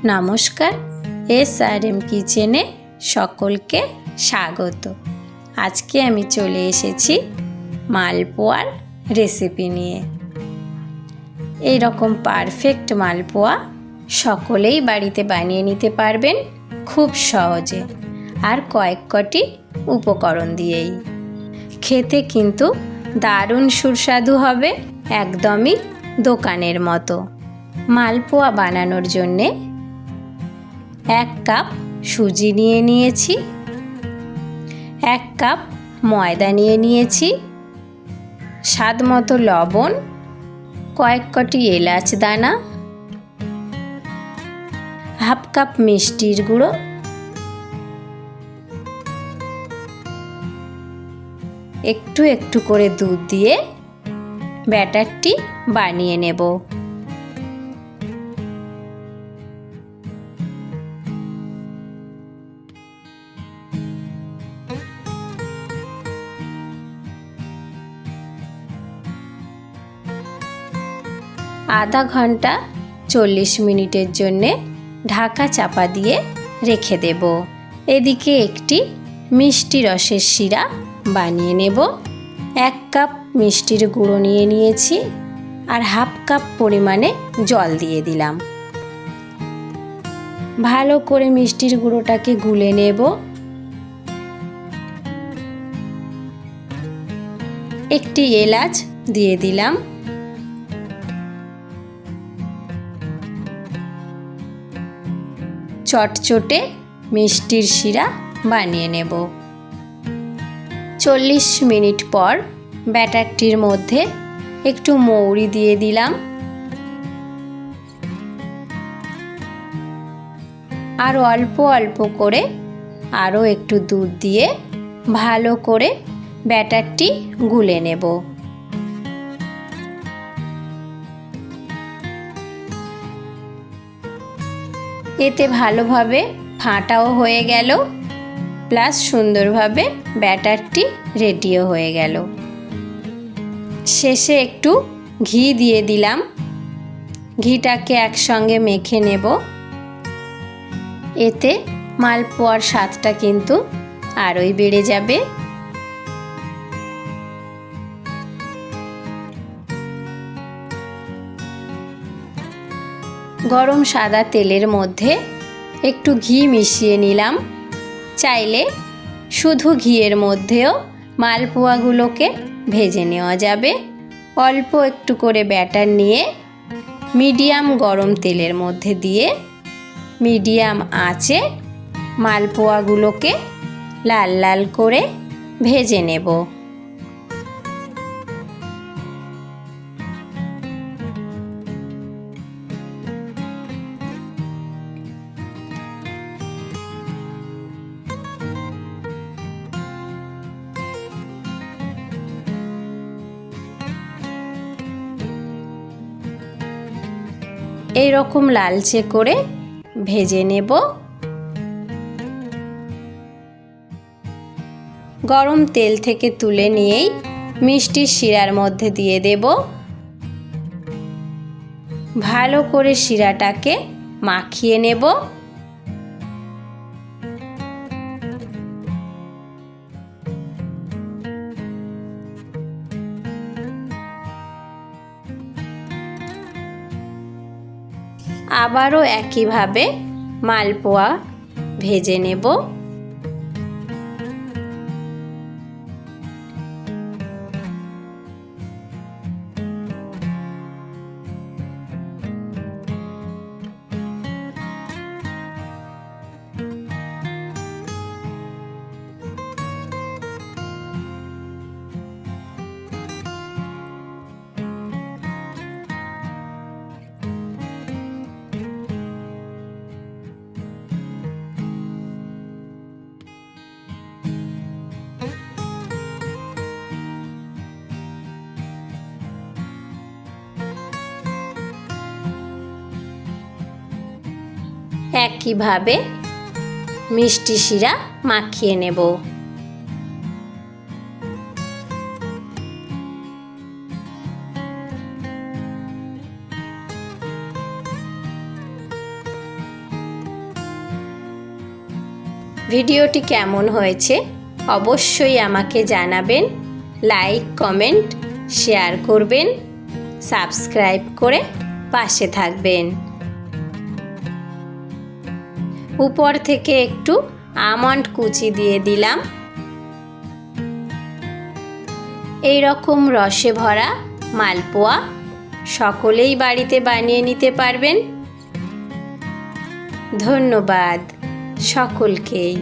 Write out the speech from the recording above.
নমস্কার, SRM কিচেনে সকলকে স্বাগত। আজকে আমি চলে এসেছি মালপোয়ার রেসিপি নিয়ে। এই রকম পারফেক্ট মালপোয়া সকলেই বাড়িতে বানিয়ে নিতে পারবেন খুব সহজে আর কয়েক কটি উপকরণ দিয়েই। খেতে কিন্তু দারুণ সুস্বাদু হবে, একদমই দোকানের মতো। মালপোয়া বানানোর জন্যে 1 কাপ সুজি নিয়ে নিয়েছি, 1 কাপ ময়দা নিয়ে নিয়েছি, স্বাদ মতো লবণ, কয়েক কটি এলাচ দানা, হাফ কাপ মিষ্টির গুঁড়ো, একটু একটু করে দুধ দিয়ে ব্যাটারটি বানিয়ে নেব। আধা ঘন্টা 40 মিনিটের জন্যে ঢাকা চাপা দিয়ে রেখে দেব। এদিকে একটি মিষ্টি রসের শিরা বানিয়ে নেব। 1 কাপ মিষ্টির গুঁড়ো নিয়ে নিয়েছি আর হাফ কাপ পরিমাণে জল দিয়ে দিলাম। ভালো করে মিষ্টির গুঁড়োটাকে গুলে নেব। একটি এলাচ দিয়ে দিলাম। চটচটে মিষ্টির শিরা বানিয়ে নেব। 40 মিনিট পর ব্যাটারটির মধ্যে একটু মৌরি দিয়ে দিলাম আর অল্প অল্প করে আরও একটু দুধ দিয়ে ভালো করে ব্যাটারটি গুলে নেব। এতে ভালোভাবে ফাটাও হয়ে গেল, প্লাস সুন্দরভাবে ব্যাটারটি রেডিও হয়ে গেল। শেষে একটু ঘি দিয়ে দিলাম। ঘিটাকে একসঙ্গে মেখে নেব। এতে মালপোয়ার স্বাদটা কিন্তু আরোই বেড়ে যাবে। গরম সাদা তেলের মধ্যে একটু ঘি মিশিয়ে নিলাম। চাইলে শুধু ঘিয়ের মধ্যেও মালপোয়াগুলোকে ভেজে নেওয়া যাবে। অল্প একটু করে ব্যাটার নিয়ে মিডিয়াম গরম তেলের মধ্যে দিয়ে মিডিয়াম আঁচে মালপোয়াগুলোকে লাল লাল করে ভেজে নেব। এই রকম লালচে করে ভেজে নেব। গরম তেল থেকে তুলে নিয়েই মিষ্টির শিরার মধ্যে দিয়ে দেব। ভালো করে শিরাটাকে মাখিয়ে নেব। আবারও একইভাবে মালপোয়া ভেজে নেব। একইভাবে মিষ্টি শিরা মাখিয়ে নেব। ভিডিওটি কেমন হয়েছে অবশ্যই আমাকে জানাবেন। লাইক, কমেন্ট, শেয়ার করবেন, সাবস্ক্রাইব করে পাশে থাকবেন। উপর থেকে একটু আমন্ড কুচি দিয়ে দিলাম। এই রকম রসে ভরা মালপোয়া সকলেই বাড়িতে বানিয়ে নিতে পারবেন। ধন্যবাদ সকলকেই।